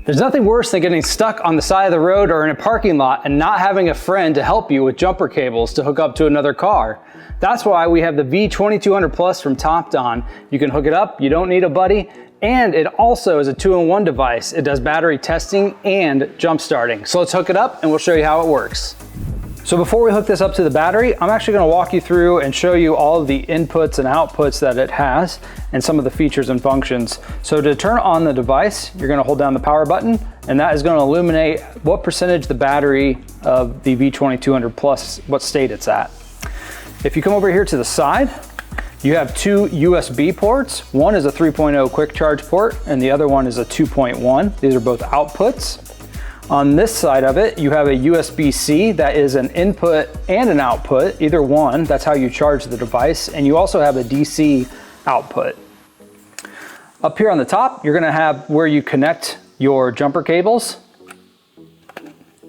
There's nothing worse than getting stuck on the side of the road or in a parking lot and not having a friend to help you with jumper cables to hook up to another car. That's why we have the V2200Plus from TOPDON. You can hook it up, you don't need a buddy, and it also is a 2-in-1 device. It does battery testing and jump starting. So let's hook it up and we'll show you how it works. So before we hook this up to the battery, I'm actually going to walk you through and show you all of the inputs and outputs that it has and some of the features and functions. So to turn on the device, you're going to hold down the power button, and that is going to illuminate what percentage the battery of the V2200Plus, what state it's at. If you come over here to the side, you have two USB ports. One is a 3.0 quick charge port and the other one is a 2.1. These are both outputs. On this side of it, you have a USB-C that is an input and an output, either one. That's how you charge the device. And you also have a DC output. Up here on the top, you're gonna have where you connect your jumper cables.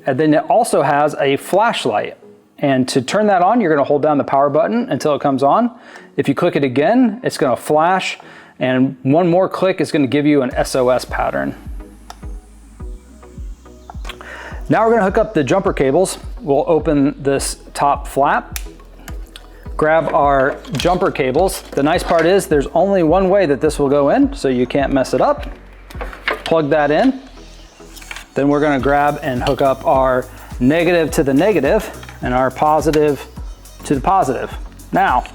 And then it also has a flashlight. And to turn that on, you're gonna hold down the power button until it comes on. If you click it again, it's gonna flash. And one more click is gonna give you an SOS pattern. Now we're going to hook up the jumper cables. We'll open this top flap, grab our jumper cables. The nice part is there's only one way that this will go in, so you can't mess it up. Plug that in. Then we're going to grab and hook up our negative to the negative and our positive to the positive. Now,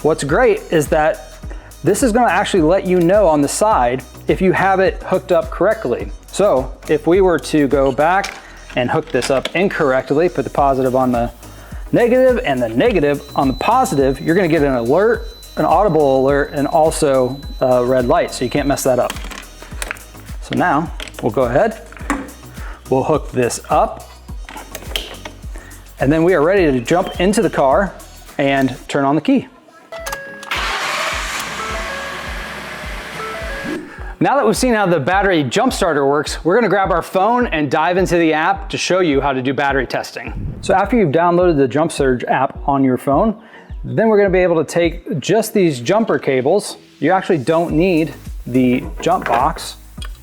what's great is that this is going to actually let you know on the side if you have it hooked up correctly. So if we were to go back and hook this up incorrectly, put the positive on the negative and the negative on the positive, you're gonna get an alert, an audible alert, and also a red light, so you can't mess that up. So now we'll go ahead, we'll hook this up, and then we are ready to jump into the car and turn on the key. Now that we've seen how the battery jump starter works, we're gonna grab our phone and dive into the app to show you how to do battery testing. So after you've downloaded the Jump Surge app on your phone, then we're gonna be able to take just these jumper cables. You actually don't need the jump box,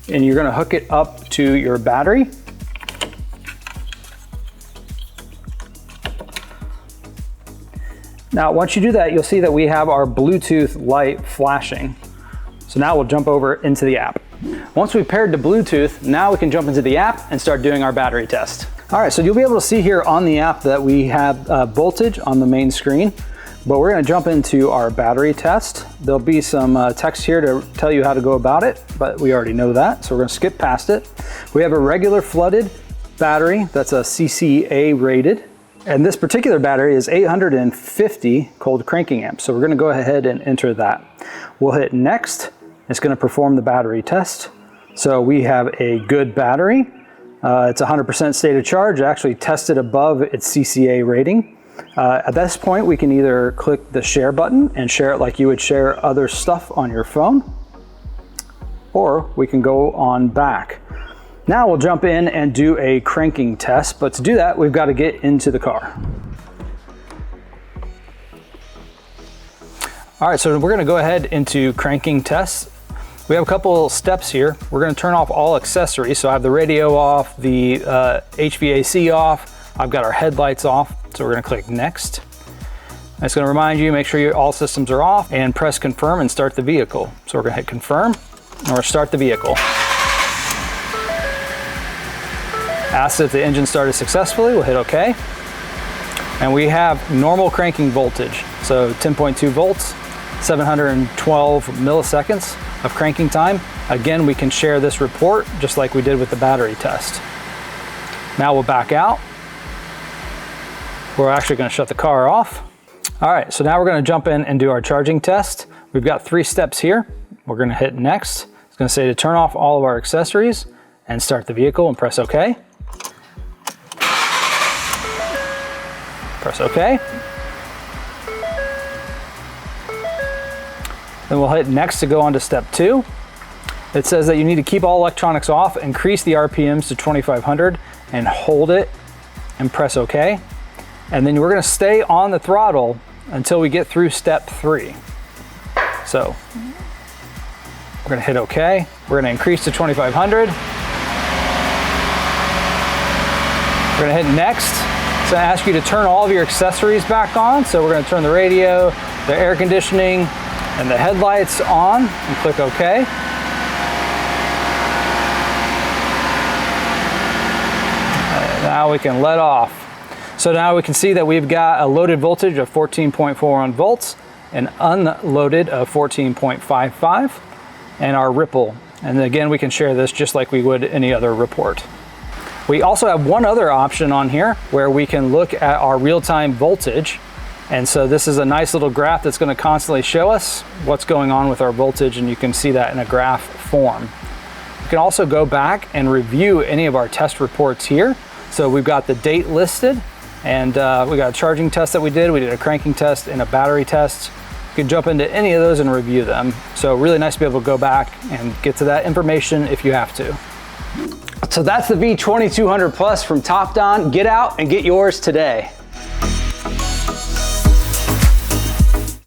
and you're gonna hook it up to your battery. Now, once you do that, you'll see that we have our Bluetooth light flashing. So now we'll jump over into the app. Once we've paired to Bluetooth, now we can jump into the app and start doing our battery test. All right, so you'll be able to see here on the app that we have voltage on the main screen, but we're gonna jump into our battery test. There'll be some text here to tell you how to go about it, but we already know that, so we're gonna skip past it. We have a regular flooded battery that's a CCA rated, and this particular battery is 850 cold cranking amps, so we're gonna go ahead and enter that. We'll hit next. It's going to perform the battery test. So we have a good battery. It's 100% state of charge. It actually tested above its CCA rating. At this point, we can either click the share button and share it like you would share other stuff on your phone, or we can go on back. Now we'll jump in and do a cranking test, but to do that, we've got to get into the car. All right, so we're gonna go ahead into cranking tests. We have a couple steps here. We're gonna turn off all accessories. So I have the radio off, the HVAC off, I've got our headlights off. So we're gonna click next. It's gonna remind you, make sure all systems are off and press confirm and start the vehicle. So we're gonna hit confirm or start the vehicle. Ask if the engine started successfully, we'll hit okay. And we have normal cranking voltage. So 10.2 volts, 712 milliseconds of cranking time. Again, we can share this report just like we did with the battery test. Now we'll back out. We're actually going to shut the car off. All right, so now we're going to jump in and do our charging test. We've got 3 steps here. We're going to hit next. It's going to say to turn off all of our accessories and start the vehicle and press OK. Press OK. Then we'll hit next to go on to step 2. It says that you need to keep all electronics off, increase the RPMs to 2500 and hold it and press OK. And then we're going to stay on the throttle until we get through step 3. So we're going to hit OK. We're going to increase to 2500. We're gonna hit next. It's gonna ask you to turn all of your accessories back on. So we're gonna turn the radio, the air conditioning, and the headlights on, and click OK. And now we can let off. So now we can see that we've got a loaded voltage of 14.41 volts, and unloaded of 14.55, and our ripple. And again, we can share this just like we would any other report. We also have one other option on here where we can look at our real-time voltage. And so this is a nice little graph that's going to constantly show us what's going on with our voltage, and you can see that in a graph form. You can also go back and review any of our test reports here. So we've got the date listed, and we got a charging test that we did a cranking test and a battery test. You can jump into any of those and review them. So really nice to be able to go back and get to that information if you have to. So that's the V2200 Plus from TOPDON. Get out and get yours today.